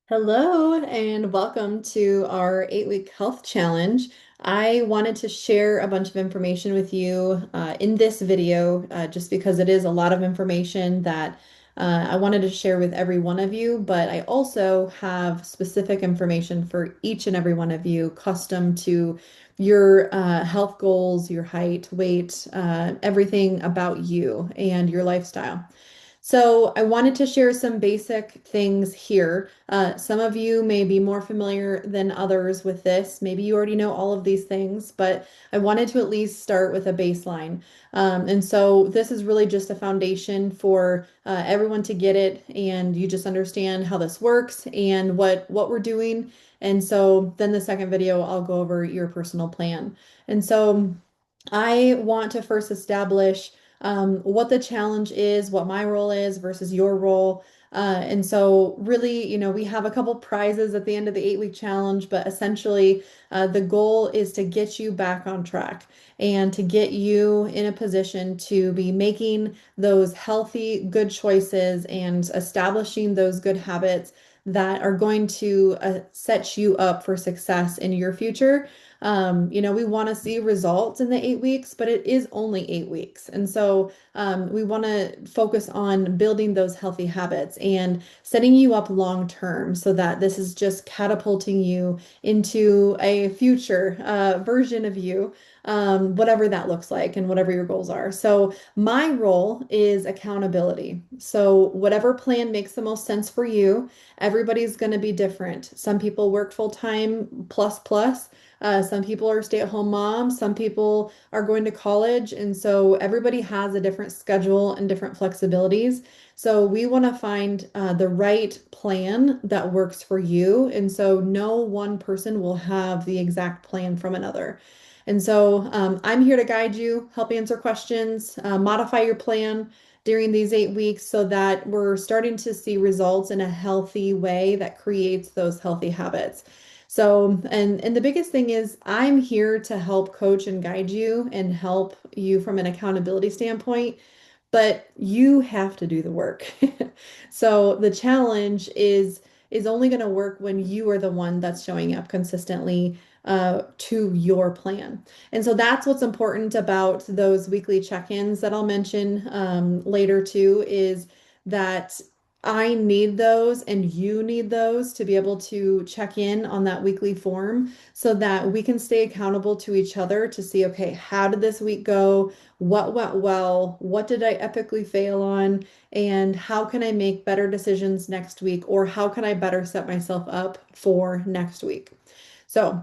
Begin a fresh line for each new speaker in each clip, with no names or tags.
Hello and welcome to our 8-week health challenge. I wanted to share a bunch of information with you in this video just because it is a lot of information that I wanted to share with every one of you, but I also have specific information for each and every one of you, custom to your health goals, your height, weight, everything about you and your lifestyle. So I wanted to share some basic things here. Some of you may be more familiar than others with this. Maybe you already know all of these things, but I wanted to at least start with a baseline. And so this is really just a foundation for everyone to get it, and you just understand how this works and what we're doing. And so then the second video, I'll go over your personal plan. And so I want to first establish what the challenge is, what my role is versus your role. And so, really, we have a couple prizes at the end of the 8-week challenge, but essentially, the goal is to get you back on track and to get you in a position to be making those healthy, good choices and establishing those good habits that are going to set you up for success in your future. We want to see results in the 8 weeks, but it is only 8 weeks. And so we want to focus on building those healthy habits and setting you up long term so that this is just catapulting you into a future version of you, whatever that looks like and whatever your goals are. So my role is accountability. So whatever plan makes the most sense for you, everybody's going to be different. Some people work full time plus plus. Some people are stay-at-home moms, some people are going to college, and so everybody has a different schedule and different flexibilities. So we want to find the right plan that works for you, and so no one person will have the exact plan from another. And so I'm here to guide you, help answer questions, modify your plan during these 8 weeks so that we're starting to see results in a healthy way that creates those healthy habits. So, and the biggest thing is I'm here to help coach and guide you and help you from an accountability standpoint, but you have to do the work. So the challenge is only going to work when you are the one that's showing up consistently to your plan. And so that's what's important about those weekly check-ins that I'll mention later too, is that I need those and you need those to be able to check in on that weekly form so that we can stay accountable to each other to see, okay, how did this week go? What went well? What did I epically fail on? And how can I make better decisions next week? Or how can I better set myself up for next week? So,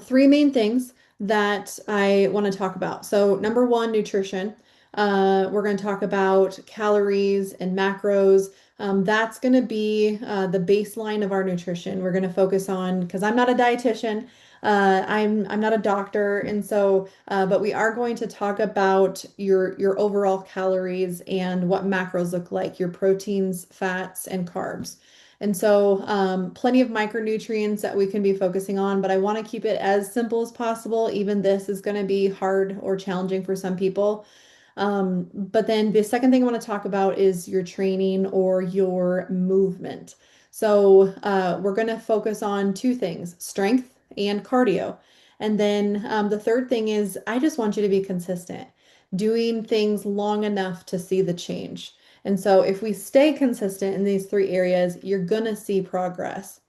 three main things that I want to talk about. So, number one, nutrition. We're going to talk about calories and macros. That's going to be the baseline of our nutrition. We're going to focus on, because I'm not a dietitian, I'm not a doctor, and so but we are going to talk about your overall calories and what macros look like, your proteins, fats, and carbs. And so, plenty of micronutrients that we can be focusing on, but I want to keep it as simple as possible. Even this is going to be hard or challenging for some people. But then the second thing I want to talk about is your training or your movement. So, we're going to focus on two things, strength and cardio. And then the third thing is I just want you to be consistent, doing things long enough to see the change. And so if we stay consistent in these three areas, you're gonna see progress.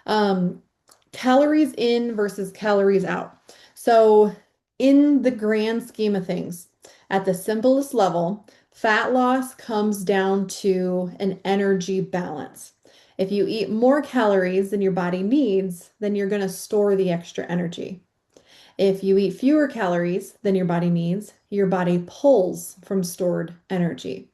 Um, Calories in versus calories out. So in the grand scheme of things, at the simplest level, fat loss comes down to an energy balance. If you eat more calories than your body needs, then you're going to store the extra energy. If you eat fewer calories than your body needs, your body pulls from stored energy.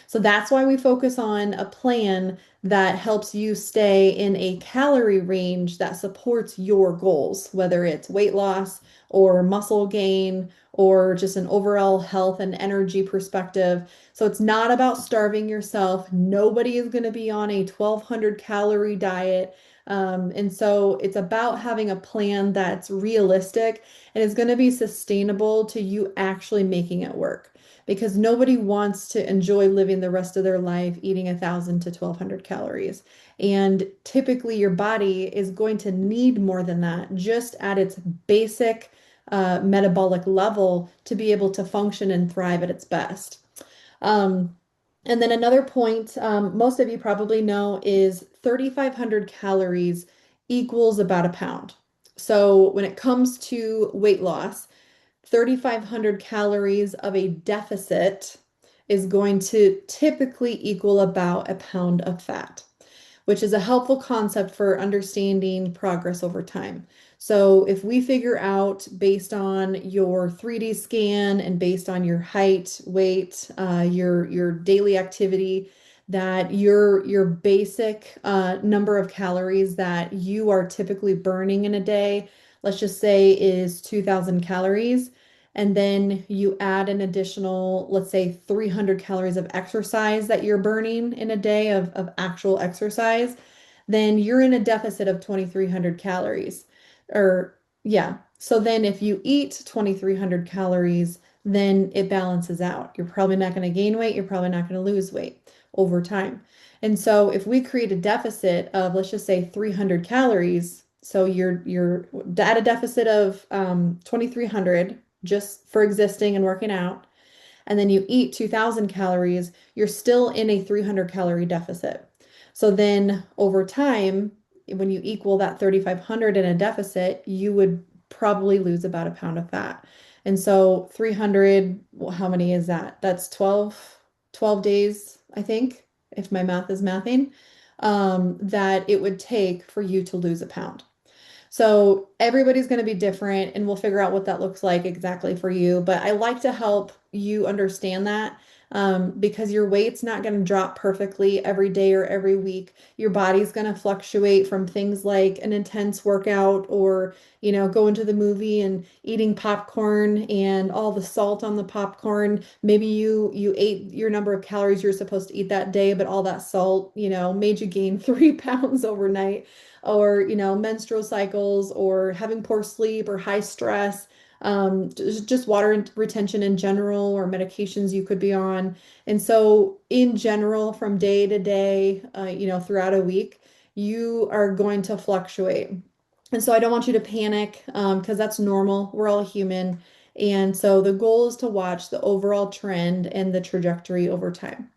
So that's why we focus on a plan that helps you stay in a calorie range that supports your goals, whether it's weight loss or muscle gain or just an overall health and energy perspective. So it's not about starving yourself. Nobody is going to be on a 1,200 calorie diet. And so it's about having a plan that's realistic and is going to be sustainable to you actually making it work. because nobody wants to enjoy living the rest of their life eating 1,000 to 1,200 calories. And typically, your body is going to need more than that just at its basic metabolic level to be able to function and thrive at its best. Um, and then another point, most of you probably know, is 3,500 calories equals about a pound. So when it comes to weight loss, 3,500 calories of a deficit is going to typically equal about a pound of fat, which is a helpful concept for understanding progress over time. So if we figure out based on your 3D scan and based on your height, weight, your daily activity, that your basic number of calories that you are typically burning in a day, let's just say is 2,000 calories, and then you add an additional, let's say 300 calories of exercise that you're burning in a day of actual exercise, then you're in a deficit of 2,300 calories. Or, yeah. So then if you eat 2,300 calories, then it balances out. You're probably not going to gain weight. You're probably not going to lose weight over time. And so if we create a deficit of, let's just say 300 calories, so you're at a deficit of 2,300 just for existing and working out, and then you eat 2,000 calories, you're still in a 300 calorie deficit. So then over time, when you equal that 3,500 in a deficit, you would probably lose about a pound of fat. And so 300, well, how many is that? That's 12 days, I think, if my math is mathing, that it would take for you to lose a pound. So everybody's going to be different, and we'll figure out what that looks like exactly for you. But I like to help you understand that because your weight's not going to drop perfectly every day or every week. Your body's going to fluctuate from things like an intense workout or, going to the movie and eating popcorn and all the salt on the popcorn. Maybe you ate your number of calories you're supposed to eat that day, but all that salt, made you gain 3 pounds overnight, or menstrual cycles or having poor sleep or high stress, just water retention in general or medications you could be on. And so in general, from day to day, throughout a week, you are going to fluctuate. And so I don't want you to panic because that's normal. We're all human. And so the goal is to watch the overall trend and the trajectory over time.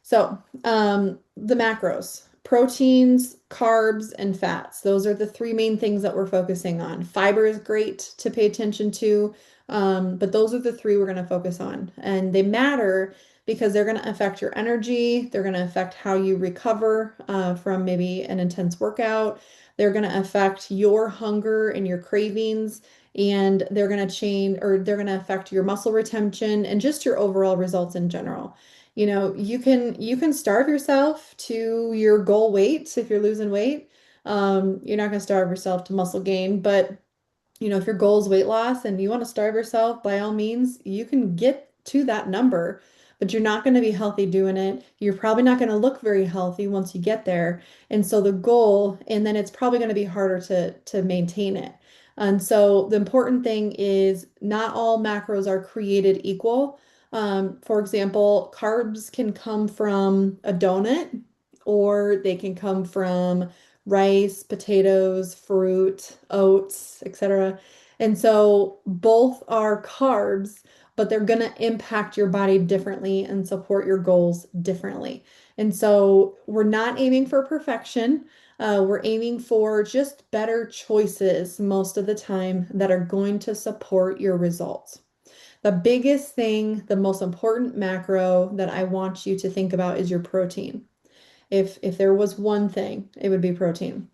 So, the macros, proteins, carbs, and fats. Those are the three main things that we're focusing on. Fiber is great to pay attention to, but those are the three we're going to focus on. And they matter because they're going to affect your energy. They're going to affect how you recover from maybe an intense workout. They're going to affect your hunger and your cravings. And they're going to change, or they're going to affect your muscle retention and just your overall results in general. You can starve yourself to your goal weight if you're losing weight. You're not going to starve yourself to muscle gain, but if your goal is weight loss and you want to starve yourself, by all means, you can get to that number, but you're not going to be healthy doing it. You're probably not going to look very healthy once you get there. And so the goal, and then it's probably going to be harder to maintain it. And so the important thing is not all macros are created equal. For example, carbs can come from a donut or they can come from rice, potatoes, fruit, oats, etc. And so both are carbs, but they're going to impact your body differently and support your goals differently. And so we're not aiming for perfection. We're aiming for just better choices most of the time that are going to support your results. The biggest thing, the most important macro that I want you to think about is your protein. If there was one thing, it would be protein.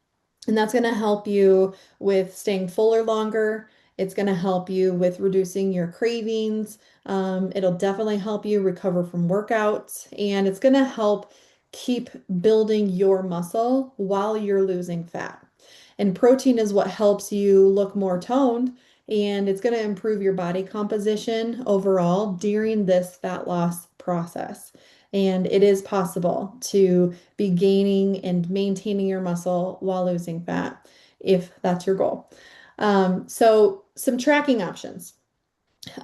And that's going to help you with staying fuller longer. It's going to help you with reducing your cravings. It'll definitely help you recover from workouts, and it's going to help keep building your muscle while you're losing fat. And protein is what helps you look more toned, and it's going to improve your body composition overall during this fat loss process. And it is possible to be gaining and maintaining your muscle while losing fat if that's your goal. So some tracking options.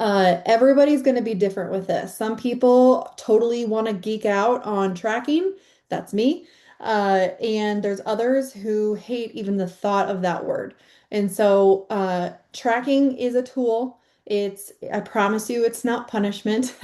Everybody's going to be different with this. Some people totally want to geek out on tracking. That's me. And there's others who hate even the thought of that word. And so, tracking is a tool. I promise you, it's not punishment.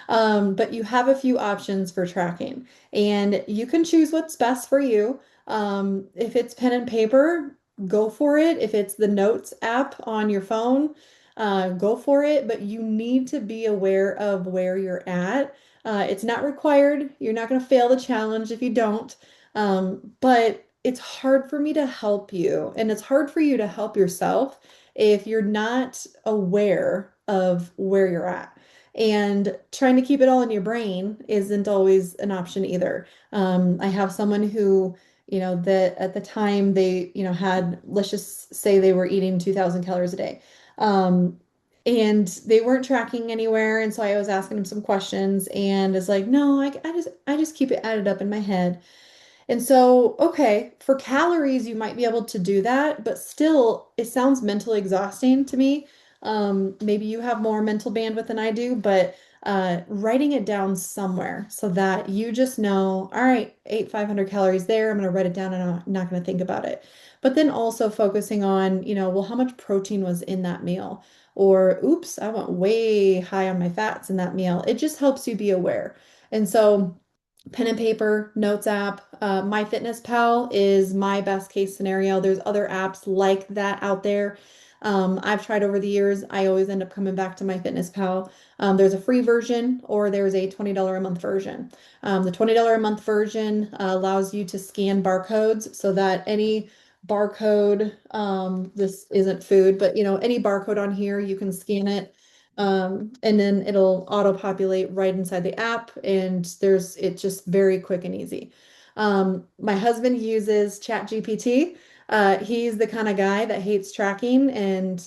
But you have a few options for tracking, and you can choose what's best for you. If it's pen and paper, go for it. If it's the Notes app on your phone, go for it, but you need to be aware of where you're at. It's not required. You're not going to fail the challenge if you don't. But it's hard for me to help you, and it's hard for you to help yourself if you're not aware of where you're at. And trying to keep it all in your brain isn't always an option either. I have someone who, that at the time they, had, let's just say they were eating 2,000 calories a day. Um, and they weren't tracking anywhere. And so I was asking him some questions and it's like, no, I just keep it added up in my head. And so, okay, for calories, you might be able to do that, but still, it sounds mentally exhausting to me. Maybe you have more mental bandwidth than I do, but writing it down somewhere so that you just know, all right, ate 500 calories there. I'm going to write it down and I'm not going to think about it. But then also focusing on, well, how much protein was in that meal? Or, oops, I went way high on my fats in that meal. It just helps you be aware. And so, pen and paper, notes app. MyFitnessPal is my best case scenario. There's other apps like that out there. I've tried over the years. I always end up coming back to MyFitnessPal. There's a free version or there's a $20 a month version. The $20 a month version allows you to scan barcodes so that any barcode, this isn't food, but any barcode on here, you can scan it. And then it'll auto-populate right inside the app, and it's just very quick and easy. My husband uses ChatGPT. He's the kind of guy that hates tracking and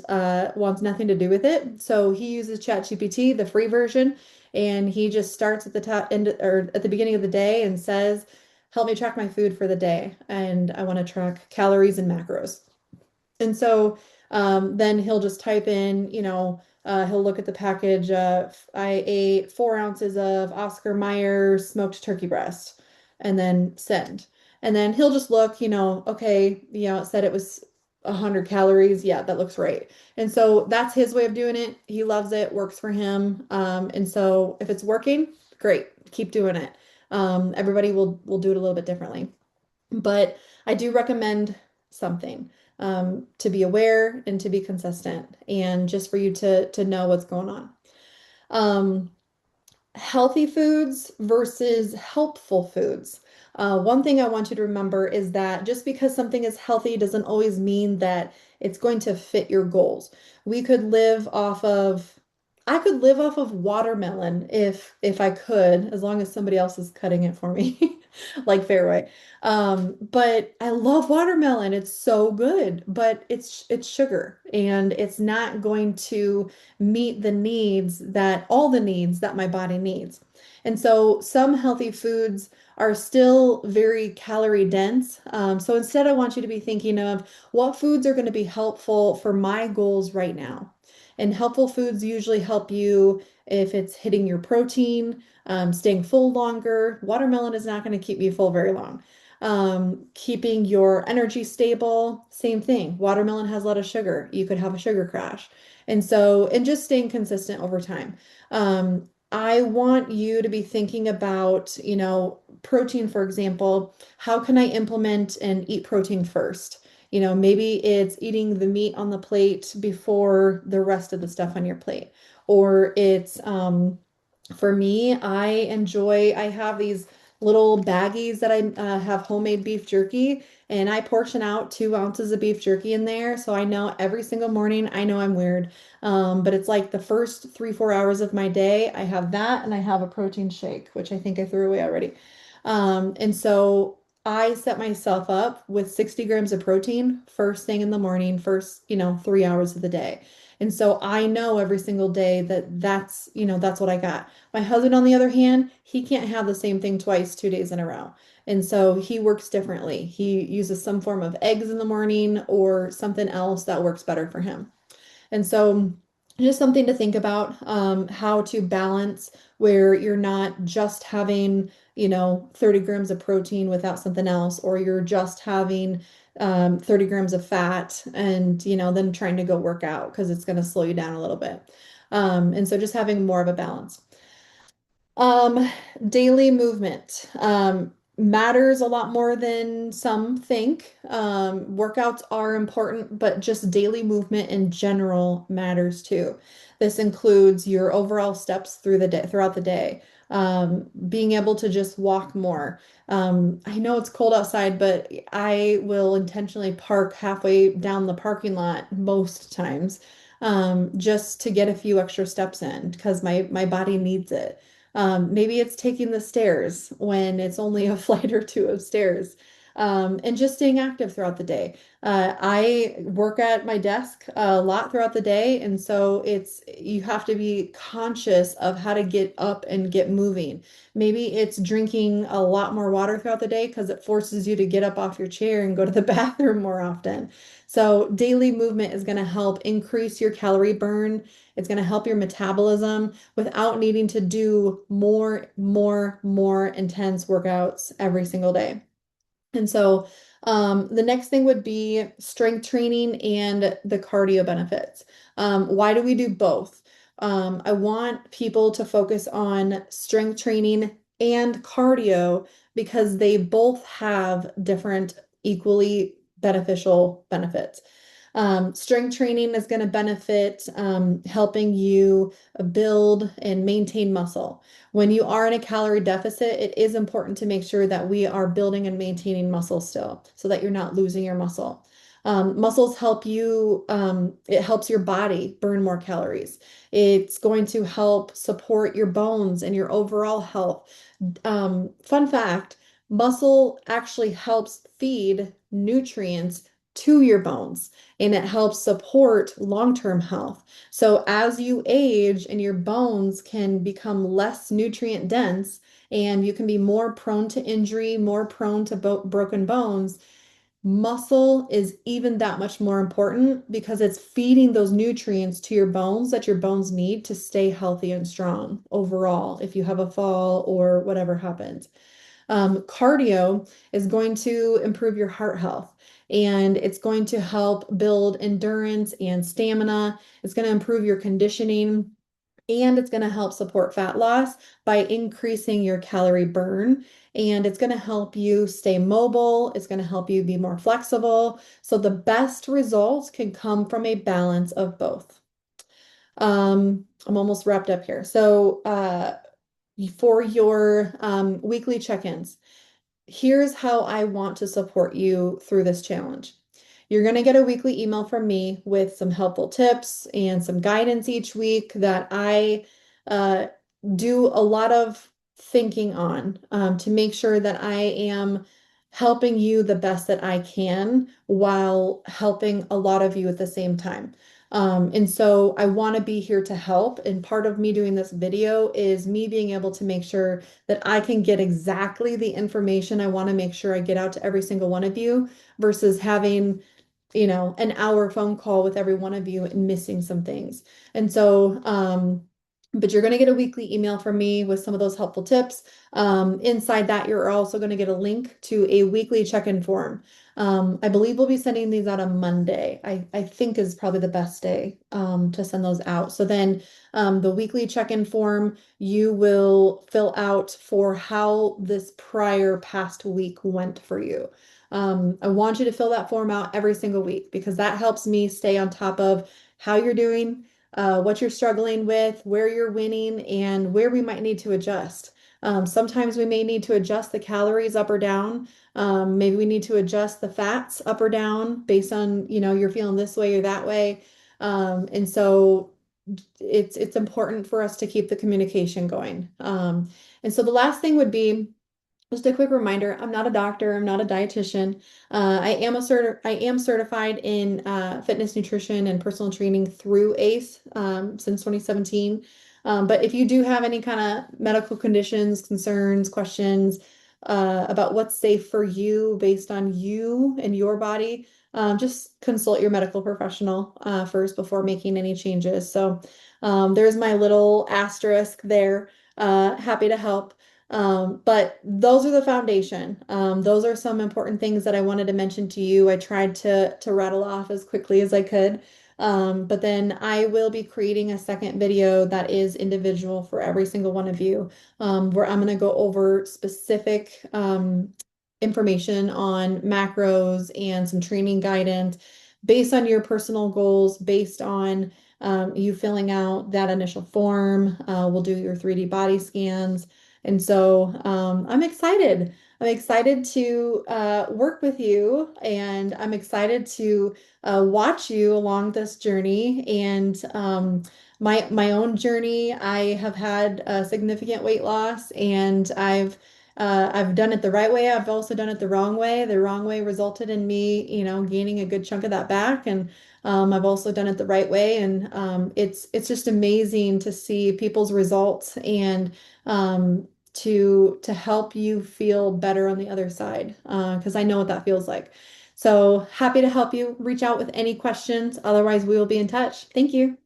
wants nothing to do with it. So he uses ChatGPT, the free version, and he just starts at the top end or at the beginning of the day and says, "Help me track my food for the day, and I want to track calories and macros." And so then he'll just type in, he'll look at the package. I ate 4 ounces of Oscar Mayer smoked turkey breast, and then send. And then he'll just look, okay, it said it was 100 calories. Yeah, that looks right. And so that's his way of doing it. He loves it, works for him. And so if it's working, great, keep doing it. Everybody will do it a little bit differently. But I do recommend something to be aware and to be consistent and just for you to know what's going on. Um, Healthy foods versus helpful foods. One thing I want you to remember is that just because something is healthy doesn't always mean that it's going to fit your goals. We could live off of, I could live off of watermelon if I could, as long as somebody else is cutting it for me, like Fairway. But I love watermelon. It's so good, but it's sugar and it's not going to meet all the needs that my body needs. And so some healthy foods are still very calorie dense. So instead, I want you to be thinking of what foods are going to be helpful for my goals right now. And helpful foods usually help you if it's hitting your protein, staying full longer. Watermelon is not going to keep you full very long. Keeping your energy stable, same thing. Watermelon has a lot of sugar. You could have a sugar crash. And just staying consistent over time. I want you to be thinking about, protein, for example. How can I implement and eat protein first? Maybe it's eating the meat on the plate before the rest of the stuff on your plate. Or it's, for me, I have these little baggies that I have homemade beef jerky, and I portion out 2 ounces of beef jerky in there. So I know every single morning, I know I'm weird. But it's like the first 3, 4 hours of my day, I have that and I have a protein shake, which I think I threw away already. And so I set myself up with 60 grams of protein first thing in the morning, first, 3 hours of the day. And so I know every single day that that's what I got. My husband, on the other hand, he can't have the same thing twice, 2 days in a row. And so he works differently. He uses some form of eggs in the morning or something else that works better for him. And so just something to think about, how to balance where you're not just having, 30 grams of protein without something else, or you're just having 30 grams of fat and, then trying to go work out because it's going to slow you down a little bit. And so just having more of a balance. Um, Daily movement matters a lot more than some think. Workouts are important, but just daily movement in general matters too. This includes your overall steps through the day, throughout the day. Being able to just walk more. I know it's cold outside, but I will intentionally park halfway down the parking lot most times, just to get a few extra steps in because my body needs it. Maybe it's taking the stairs when it's only a flight or two of stairs, and just staying active throughout the day. I work at my desk a lot throughout the day, and so you have to be conscious of how to get up and get moving. Maybe it's drinking a lot more water throughout the day because it forces you to get up off your chair and go to the bathroom more often. So daily movement is going to help increase your calorie burn. It's going to help your metabolism without needing to do more intense workouts every single day. And so the next thing would be strength training and the cardio benefits. Why do we do both? I want people to focus on strength training and cardio because they both have different equally beneficial benefits. Strength training is going to benefit helping you build and maintain muscle. When you are in a calorie deficit, it is important to make sure that we are building and maintaining muscle still so that you're not losing your muscle. Muscles help you, it helps your body burn more calories. It's going to help support your bones and your overall health. Fun fact, muscle actually helps feed nutrients to your bones and it helps support long-term health. So as you age and your bones can become less nutrient dense and you can be more prone to injury, more prone to broken bones, muscle is even that much more important because it's feeding those nutrients to your bones that your bones need to stay healthy and strong overall if you have a fall or whatever happens. Cardio is going to improve your heart health and it's going to help build endurance and stamina. It's going to improve your conditioning and it's going to help support fat loss by increasing your calorie burn. And it's going to help you stay mobile. It's going to help you be more flexible. So the best results can come from a balance of both. I'm almost wrapped up here. So, for your weekly check-ins, here's how I want to support you through this challenge. You're going to get a weekly email from me with some helpful tips and some guidance each week that I uh, do a lot of thinking on to make sure that I am helping you the best that I can while helping a lot of you at the same time. And so I want to be here to help. And part of me doing this video is me being able to make sure that I can get exactly the information I want to make sure I get out to every single one of you versus having, an hour phone call with every one of you and missing some things. And so, but you're going to get a weekly email from me with some of those helpful tips. Inside that, you're also going to get a link to a weekly check-in form. I believe we'll be sending these out on Monday. I think is probably the best day to send those out. So then the weekly check-in form, you will fill out for how this prior past week went for you. I want you to fill that form out every single week because that helps me stay on top of how you're doing, what you're struggling with, where you're winning, and where we might need to adjust. Sometimes we may need to adjust the calories up or down. Maybe we need to adjust the fats up or down based on, you're feeling this way or that way. And so it's important for us to keep the communication going. And so the last thing would be just a quick reminder, I'm not a doctor, I'm not a dietitian. I am certified in fitness, nutrition, and personal training through ACE since 2017. But if you do have any kind of medical conditions, concerns, questions about what's safe for you based on you and your body, just consult your medical professional first before making any changes. So there's my little asterisk there. Happy to help. But those are the foundation. Those are some important things that I wanted to mention to you. I tried to rattle off as quickly as I could. But then I will be creating a second video that is individual for every single one of you, where I'm going to go over specific information on macros and some training guidance based on your personal goals, based on you filling out that initial form. We'll do your 3D body scans. And so I'm excited. I'm excited to work with you, and I'm excited to watch you along this journey. And my own journey, I have had a significant weight loss, and I've done it the right way. I've also done it the wrong way. The wrong way resulted in me, gaining a good chunk of that back, and I've also done it the right way. And it's just amazing to see people's results and to help you feel better on the other side, because I know what that feels like. So happy to help you. Reach out with any questions. Otherwise, we will be in touch. Thank you.